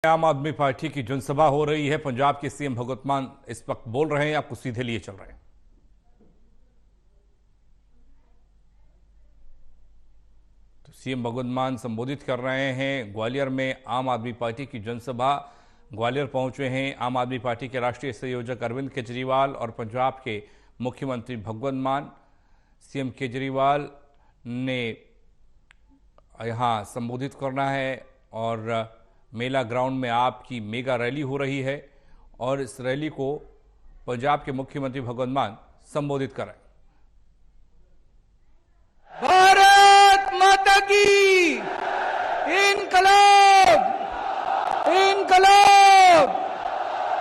आम आदमी पार्टी की जनसभा हो रही है। पंजाब के सीएम भगवंत मान इस वक्त बोल रहे हैं, आपको सीधे लिए चल रहे हैं। तो सीएम भगवंत मान संबोधित कर रहे हैं। ग्वालियर में आम आदमी पार्टी की जनसभा, ग्वालियर पहुंचे हैं आम आदमी पार्टी के राष्ट्रीय संयोजक अरविंद केजरीवाल और पंजाब के मुख्यमंत्री भगवंत मान। सीएम केजरीवाल ने यहां संबोधित करना है और मेला ग्राउंड में आपकी मेगा रैली हो रही है और इस रैली को पंजाब के मुख्यमंत्री भगवंत मान संबोधित कर रहे हैं। भारत माता की इनकलाब, इनकलाब,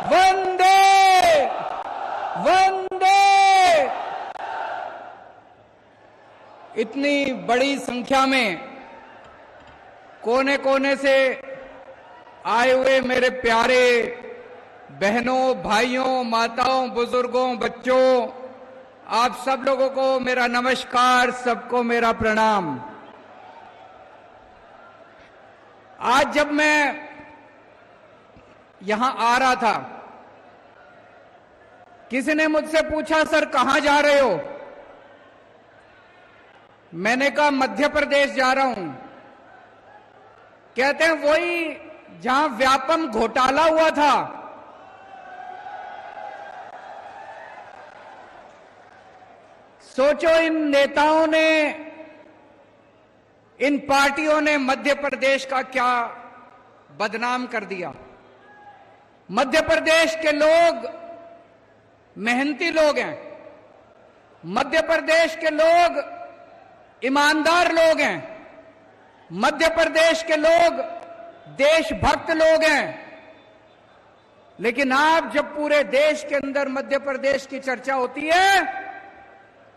वंदे वंदे। इतनी बड़ी संख्या में कोने कोने से आए हुए मेरे प्यारे बहनों, भाइयों, माताओं, बुजुर्गों, बच्चों, आप सब लोगों को मेरा नमस्कार, सबको मेरा प्रणाम। आज जब मैं यहां आ रहा था, किसी ने मुझसे पूछा, सर कहां जा रहे हो? मैंने कहा मध्य प्रदेश जा रहा हूं। कहते हैं वही जहां व्यापम घोटाला हुआ था। सोचो, इन नेताओं ने, इन पार्टियों ने मध्य प्रदेश का क्या बदनाम कर दिया। मध्य प्रदेश के लोग मेहनती लोग हैं, मध्य प्रदेश के लोग ईमानदार लोग हैं, मध्य प्रदेश के लोग देशभक्त लोग हैं। लेकिन आप जब पूरे देश के अंदर मध्य प्रदेश की चर्चा होती है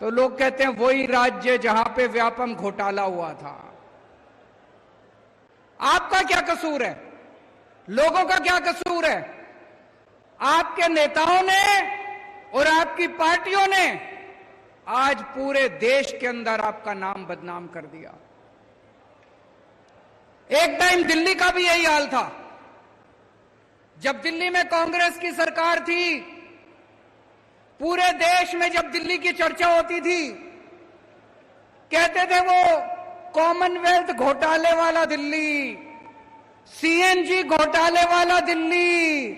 तो लोग कहते हैं वही राज्य जहां पे व्यापम घोटाला हुआ था। आपका क्या कसूर है? लोगों का क्या कसूर है? आपके नेताओं ने और आपकी पार्टियों ने आज पूरे देश के अंदर आपका नाम बदनाम कर दिया। एक टाइम दिल्ली का भी यही हाल था। जब दिल्ली में कांग्रेस की सरकार थी, पूरे देश में जब दिल्ली की चर्चा होती थी, कहते थे वो कॉमनवेल्थ घोटाले वाला दिल्ली, सीएनजी घोटाले वाला दिल्ली,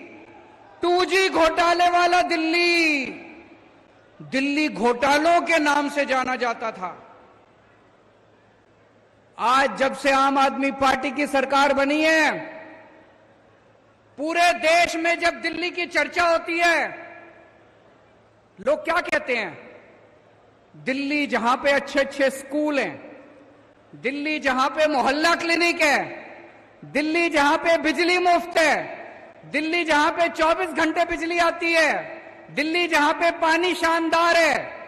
2G घोटाले वाला दिल्ली। दिल्ली घोटालों के नाम से जाना जाता था। आज जब से आम आदमी पार्टी की सरकार बनी है, पूरे देश में जब दिल्ली की चर्चा होती है, लोग क्या कहते हैं? दिल्ली जहां पे अच्छे अच्छे स्कूल हैं, दिल्ली जहां पे मोहल्ला क्लिनिक है, दिल्ली जहां पे बिजली मुफ्त है, दिल्ली जहां पे 24 घंटे बिजली आती है, दिल्ली जहां पे पानी शानदार है,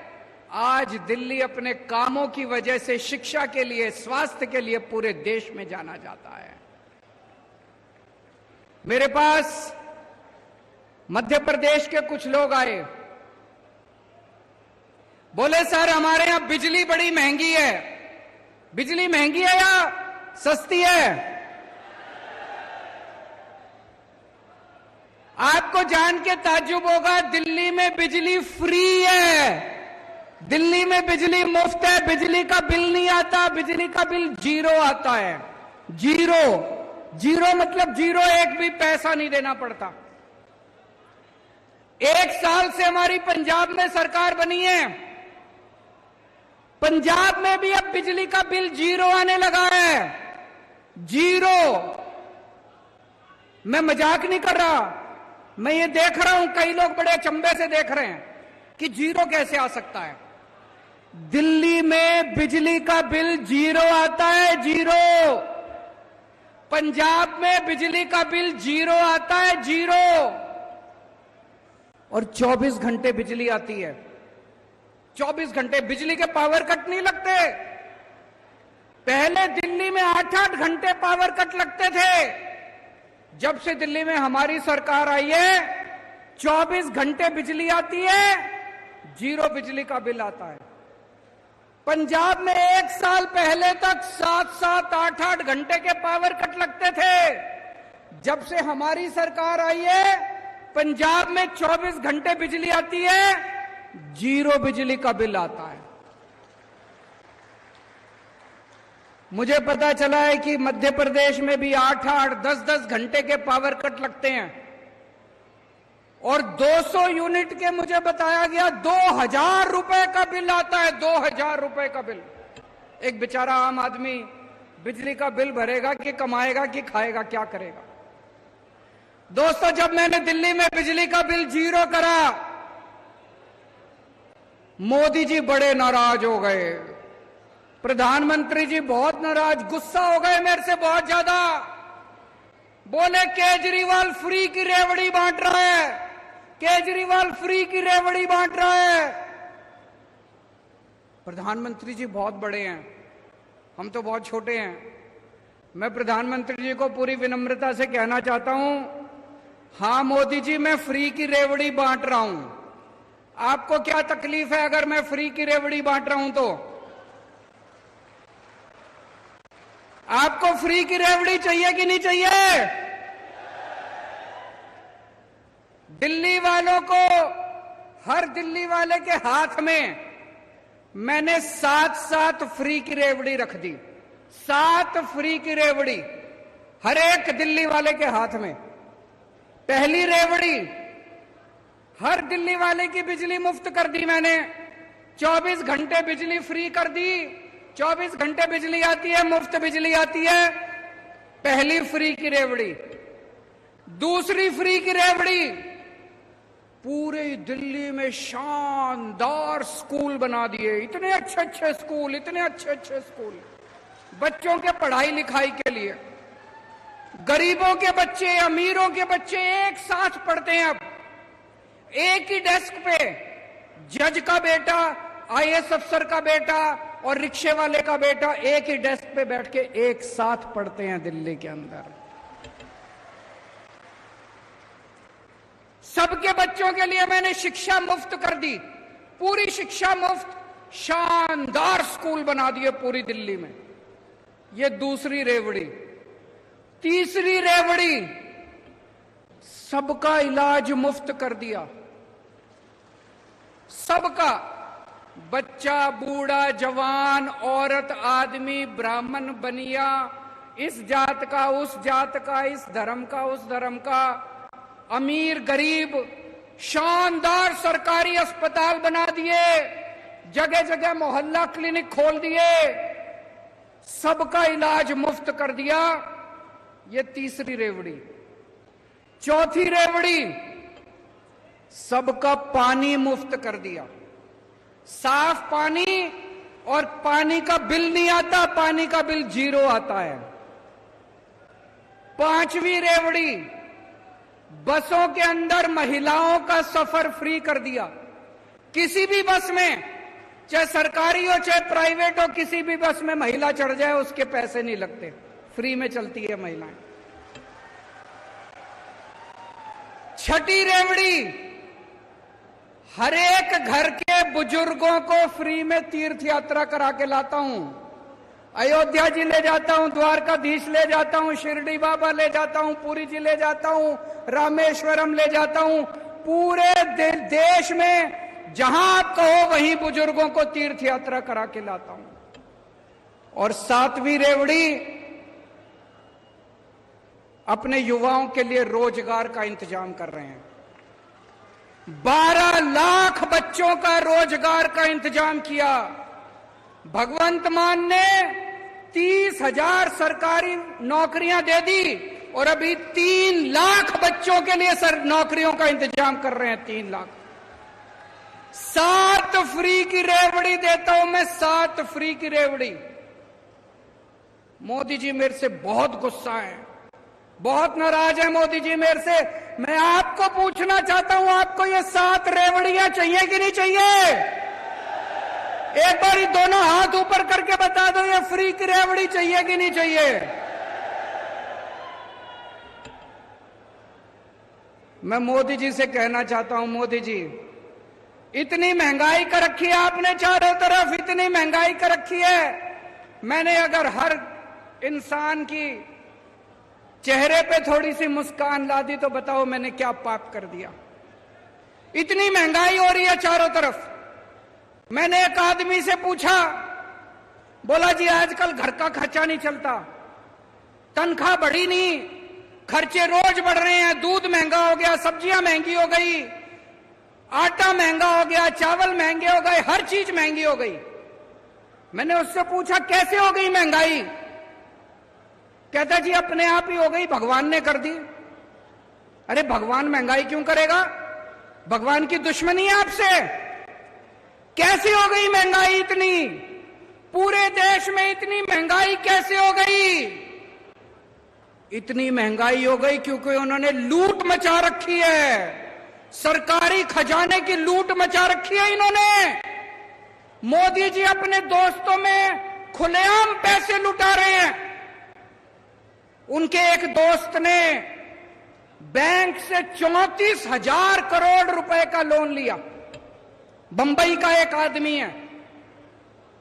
आज दिल्ली अपने कामों की वजह से शिक्षा के लिए, स्वास्थ्य के लिए पूरे देश में जाना जाता है। मेरे पास मध्य प्रदेश के कुछ लोग आए, बोले सर हमारे यहां बिजली बड़ी महंगी है। बिजली महंगी है या सस्ती है? आपको जान के ताज्जुब होगा, दिल्ली में बिजली फ्री है, दिल्ली में बिजली मुफ्त है, बिजली का बिल नहीं आता, बिजली का बिल 0 आता है। 0 मतलब 0, एक भी पैसा नहीं देना पड़ता। 1 साल से हमारी पंजाब में सरकार बनी है, पंजाब में भी अब बिजली का बिल 0 आने लगा है। 0। मैं मजाक नहीं कर रहा, मैं ये देख रहा हूं, कई लोग बड़े अचंभे से देख रहे हैं कि 0 कैसे आ सकता है। दिल्ली में बिजली का बिल 0 आता है, 0। पंजाब में बिजली का बिल 0 आता है, 0। और 24 घंटे बिजली आती है। 24 घंटे बिजली के पावर कट नहीं लगते। पहले दिल्ली में 8-8 घंटे पावर कट लगते थे। जब से दिल्ली में हमारी सरकार आई है, 24 घंटे बिजली आती है, 0 बिजली का बिल आता है। पंजाब में 1 साल पहले तक 7-7, 8-8 घंटे के पावर कट लगते थे। जब से हमारी सरकार आई है पंजाब में 24 घंटे बिजली आती है, 0 बिजली का बिल आता है। मुझे पता चला है कि मध्य प्रदेश में भी 8-8, 10-10 घंटे के पावर कट लगते हैं और 200 यूनिट के मुझे बताया गया 2000 रुपए का बिल आता है। 2000 रुपए का बिल। एक बेचारा आम आदमी बिजली का बिल भरेगा कि कमाएगा कि खाएगा, क्या करेगा? दोस्तों, जब मैंने दिल्ली में बिजली का बिल 0 करा, मोदी जी बड़े नाराज हो गए, प्रधानमंत्री जी बहुत नाराज, गुस्सा हो गए मेरे से बहुत ज्यादा। बोले केजरीवाल फ्री की रेवड़ी बांट रहा है, केजरीवाल फ्री की रेवड़ी बांट रहा है। प्रधानमंत्री जी बहुत बड़े हैं, हम तो बहुत छोटे हैं। मैं प्रधानमंत्री जी को पूरी विनम्रता से कहना चाहता हूं, हां मोदी जी, मैं फ्री की रेवड़ी बांट रहा हूं। आपको क्या तकलीफ है अगर मैं फ्री की रेवड़ी बांट रहा हूं तो? आपको फ्री की रेवड़ी चाहिए कि नहीं चाहिए? दिल्ली वालों को, हर दिल्ली वाले के हाथ में मैंने 7 फ्री की रेवड़ी रख दी। 7 फ्री की रेवड़ी हर एक दिल्ली वाले के हाथ में। पहली रेवड़ी, हर दिल्ली वाले की बिजली मुफ्त कर दी मैंने। 24 घंटे बिजली फ्री कर दी। 24 घंटे बिजली आती है, मुफ्त बिजली आती है। पहली फ्री की रेवड़ी। दूसरी फ्री की रेवड़ी, पूरे दिल्ली में शानदार स्कूल बना दिए। इतने अच्छे अच्छे स्कूल, इतने अच्छे अच्छे स्कूल बच्चों के पढ़ाई लिखाई के लिए। गरीबों के बच्चे, अमीरों के बच्चे एक साथ पढ़ते हैं। अब एक ही डेस्क पे जज का बेटा, आईएएस अफसर का बेटा और रिक्शे वाले का बेटा एक ही डेस्क पे बैठ के एक साथ पढ़ते हैं दिल्ली के अंदर। सबके बच्चों के लिए मैंने शिक्षा मुफ्त कर दी, पूरी शिक्षा मुफ्त। शानदार स्कूल बना दिए पूरी दिल्ली में। ये दूसरी रेवड़ी। तीसरी रेवड़ी, सबका इलाज मुफ्त कर दिया। सबका, बच्चा, बूढ़ा, जवान, औरत, आदमी, ब्राह्मण, बनिया, इस जात का, उस जात का, इस धर्म का, उस धर्म का, अमीर, गरीब, शानदार सरकारी अस्पताल बना दिए। जगह जगह मोहल्ला क्लिनिक खोल दिए। सबका इलाज मुफ्त कर दिया। ये तीसरी रेवड़ी। चौथी रेवड़ी, सबका पानी मुफ्त कर दिया। साफ पानी, और पानी का बिल नहीं आता, पानी का बिल 0 आता है। पांचवी रेवड़ी, बसों के अंदर महिलाओं का सफर फ्री कर दिया। किसी भी बस में, चाहे सरकारी हो चाहे प्राइवेट हो, किसी भी बस में महिला चढ़ जाए उसके पैसे नहीं लगते, फ्री में चलती है महिलाएं। छठी रेवड़ी, हर एक घर के बुजुर्गों को फ्री में तीर्थ यात्रा करा के लाता हूं। अयोध्या जी ले जाता हूं, द्वारकाधीश ले जाता हूं, शिरडी बाबा ले जाता हूं, पुरी जी ले जाता हूं, रामेश्वरम ले जाता हूं। पूरे देश में जहां आप कहो वहीं बुजुर्गों को तीर्थ यात्रा करा के लाता हूं। और सातवीं रेवड़ी, अपने युवाओं के लिए रोजगार का इंतजाम कर रहे हैं। 12 लाख बच्चों का रोजगार का इंतजाम किया। भगवंत मान ने 30,000 सरकारी नौकरियां दे दी और अभी 3 लाख बच्चों के लिए नौकरियों का इंतजाम कर रहे हैं। 3 लाख। 7 फ्री की रेवड़ी देता हूं मैं, 7 फ्री की रेवड़ी। मोदी जी मेरे से बहुत गुस्सा है, बहुत नाराज है मोदी जी मेरे से। मैं आपको पूछना चाहता हूं, आपको ये 7 रेवड़ियां चाहिए कि नहीं चाहिए? एक बार ही दोनों हाथ ऊपर करके बता दो, ये फ्री की रेवड़ी चाहिए कि नहीं चाहिए? मैं मोदी जी से कहना चाहता हूं, मोदी जी, इतनी महंगाई कर रखी है आपने चारों तरफ, इतनी महंगाई कर रखी है। मैंने अगर हर इंसान की चेहरे पे थोड़ी सी मुस्कान ला दी तो बताओ मैंने क्या पाप कर दिया। इतनी महंगाई हो रही है चारों तरफ। मैंने एक आदमी से पूछा, बोला जी आजकल घर का खर्चा नहीं चलता, तनख्वाह बढ़ी नहीं, खर्चे रोज बढ़ रहे हैं, दूध महंगा हो गया, सब्जियां महंगी हो गई, आटा महंगा हो गया, चावल महंगे हो गए, हर चीज महंगी हो गई। मैंने उससे पूछा कैसे हो गई महंगाई? कहता जी अपने आप ही हो गई, भगवान ने कर दी। अरे भगवान महंगाई क्यों करेगा? भगवान की दुश्मनी है आपसे। कैसे हो गई महंगाई इतनी? पूरे देश में इतनी महंगाई कैसे हो गई? इतनी महंगाई हो गई क्योंकि उन्होंने लूट मचा रखी है, सरकारी खजाने की लूट मचा रखी है इन्होंने। मोदी जी अपने दोस्तों में खुलेआम पैसे लुटा रहे हैं। उनके एक दोस्त ने बैंक से 34,000 करोड़ रुपए का लोन लिया। बंबई का एक आदमी है,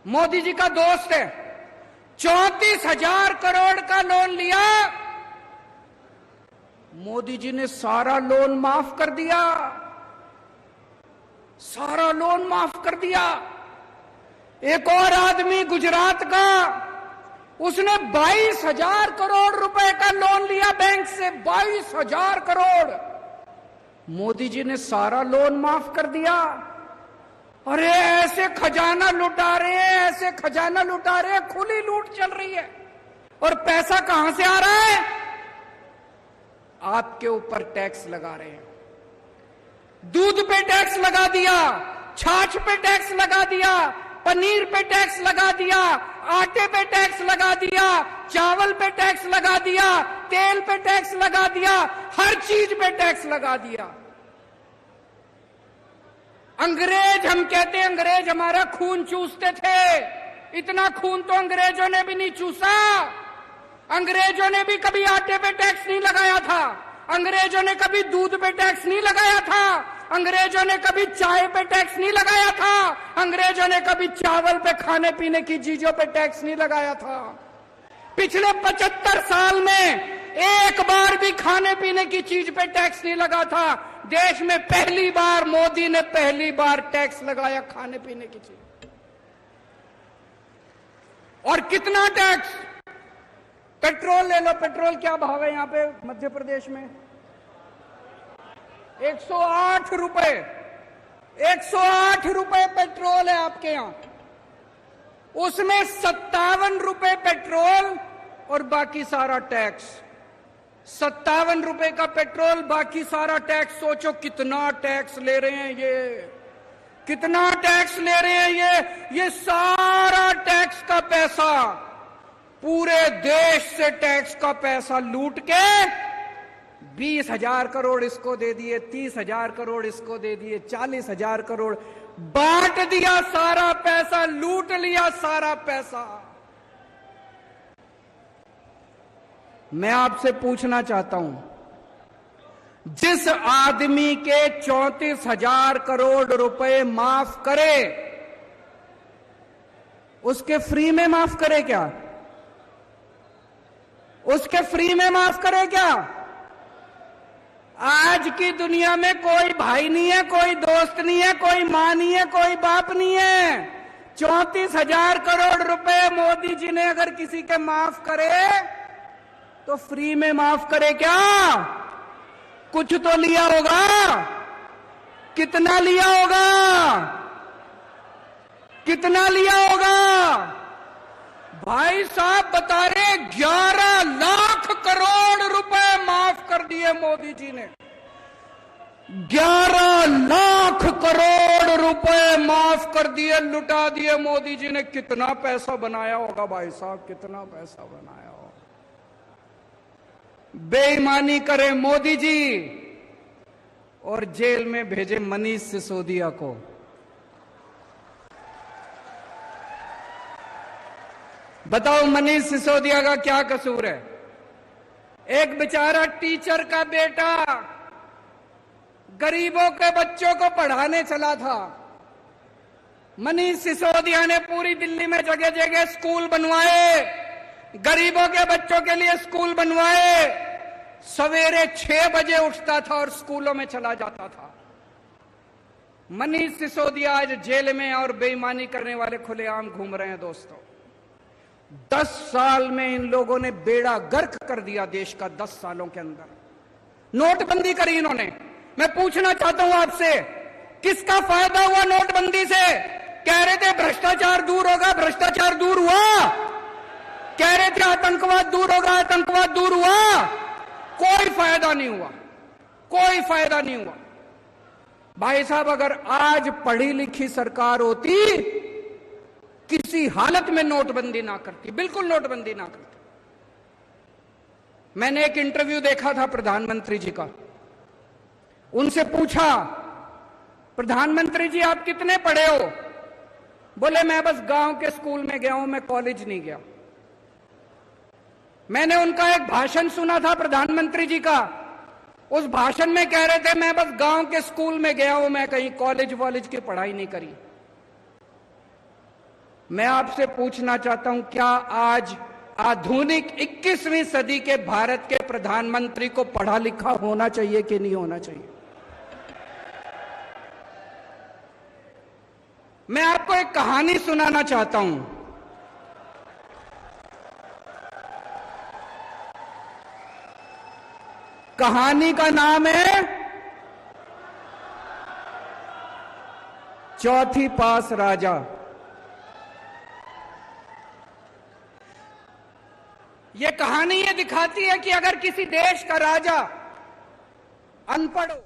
मोदी जी का दोस्त है, 34,000 करोड़ का लोन लिया। मोदी जी ने सारा लोन माफ कर दिया, सारा लोन माफ कर दिया। एक और आदमी गुजरात का, उसने 22,000 करोड़ रुपए का लोन लिया बैंक से, 22,000 करोड़। मोदी जी ने सारा लोन माफ कर दिया। अरे ऐसे खजाना लुटा रहे हैं, ऐसे खजाना लुटा रहे हैं, खुली लूट चल रही है। और पैसा कहां से आ रहा है? आपके ऊपर टैक्स लगा रहे हैं। दूध पे टैक्स लगा दिया, छाछ पे टैक्स लगा दिया, पनीर पे टैक्स लगा दिया, आटे पे टैक्स लगा दिया, चावल पे टैक्स लगा दिया, तेल पे टैक्स लगा दिया, हर चीज पे टैक्स लगा दिया। अंग्रेज, हम कहते हैं अंग्रेज हमारा खून चूसते थे, इतना खून तो अंग्रेजों ने भी नहीं चूसा। अंग्रेजों ने भी कभी आटे पे टैक्स नहीं लगाया था, अंग्रेजों ने कभी दूध पे टैक्स नहीं लगाया था, अंग्रेजों ने कभी चाय पे टैक्स नहीं लगाया था, अंग्रेजों ने कभी चावल पे, खाने पीने की चीजों पे टैक्स नहीं लगाया था। पिछले 75 साल में एक बार भी खाने पीने की चीज पे टैक्स नहीं लगा था। देश में पहली बार मोदी ने पहली बार टैक्स लगाया खाने पीने की चीज। और कितना टैक्स? पेट्रोल ले लो, पेट्रोल क्या भाव है यहां पे मध्य प्रदेश में? 108 रुपए, 108 रुपए पेट्रोल है आपके यहां। उसमें 57 रुपए पेट्रोल और बाकी सारा टैक्स। 57 रुपए का पेट्रोल, बाकी सारा टैक्स। सोचो कितना टैक्स ले रहे हैं ये, कितना टैक्स ले रहे हैं ये सारा टैक्स का पैसा, पूरे देश से टैक्स का पैसा लूट के 20,000 करोड़ इसको दे दिए, 30,000 करोड़ इसको दे दिए, 40,000 करोड़ बांट दिया, सारा पैसा लूट लिया, सारा पैसा। मैं आपसे पूछना चाहता हूं, जिस आदमी के 34,000 करोड़ रुपए माफ करे, उसके फ्री में माफ करे क्या? उसके फ्री में माफ करे क्या? आज की दुनिया में कोई भाई नहीं है, कोई दोस्त नहीं है, कोई मां नहीं है, कोई बाप नहीं है। 34,000 करोड़ रुपए मोदी जी ने अगर किसी के माफ करे तो फ्री में माफ करे क्या? कुछ तो लिया होगा। कितना लिया होगा? कितना लिया होगा? भाई साहब बता रहे 11 लाख करोड़ रुपए माफ कर दिए मोदी जी ने। 11 लाख करोड़ रुपए माफ कर दिए, लुटा दिए मोदी जी ने। कितना पैसा बनाया होगा भाई साहब, कितना पैसा बनाया होगा। बेईमानी करे मोदी जी और जेल में भेजे मनीष सिसोदिया को। बताओ मनीष सिसोदिया का क्या कसूर है? एक बेचारा टीचर का बेटा गरीबों के बच्चों को पढ़ाने चला था। मनीष सिसोदिया ने पूरी दिल्ली में जगह जगह स्कूल बनवाए, गरीबों के बच्चों के लिए स्कूल बनवाए, सवेरे 6 बजे उठता था और स्कूलों में चला जाता था। मनीष सिसोदिया आज जेल में और बेईमानी करने वाले खुलेआम घूम रहे हैं। दोस्तों, 10 साल में इन लोगों ने बेड़ा गर्क कर दिया देश का। 10 सालों के अंदर नोटबंदी करी इन्होंने। मैं पूछना चाहता हूं आपसे, किसका फायदा हुआ नोटबंदी से? कह रहे थे भ्रष्टाचार दूर होगा, भ्रष्टाचार दूर हुआ। कह रहे थे आतंकवाद दूर होगा, आतंकवाद दूर हुआ। कोई फायदा नहीं हुआ, कोई फायदा नहीं हुआ। भाई साहब, अगर आज पढ़ी लिखी सरकार होती, किसी हालत में नोटबंदी ना करती, बिल्कुल नोटबंदी ना करती। मैंने एक इंटरव्यू देखा था प्रधानमंत्री जी का। उनसे पूछा, प्रधानमंत्री जी आप कितने पढ़े हो? बोले मैं बस गांव के स्कूल में गया हूं, मैं कॉलेज नहीं गया। मैंने उनका एक भाषण सुना था प्रधानमंत्री जी का। उस भाषण में कह रहे थे मैं बस गांव के स्कूल में गया हूं, मैं कहीं कॉलेज वॉलेज की पढ़ाई नहीं करी। मैं आपसे पूछना चाहता हूं, क्या आज आधुनिक 21वीं सदी के भारत के प्रधानमंत्री को पढ़ा लिखा होना चाहिए कि नहीं होना चाहिए? मैं आपको एक कहानी सुनाना चाहता हूं। कहानी का नाम है चौथी पास राजा। यह कहानी ये दिखाती है कि अगर किसी देश का राजा अनपढ़ हो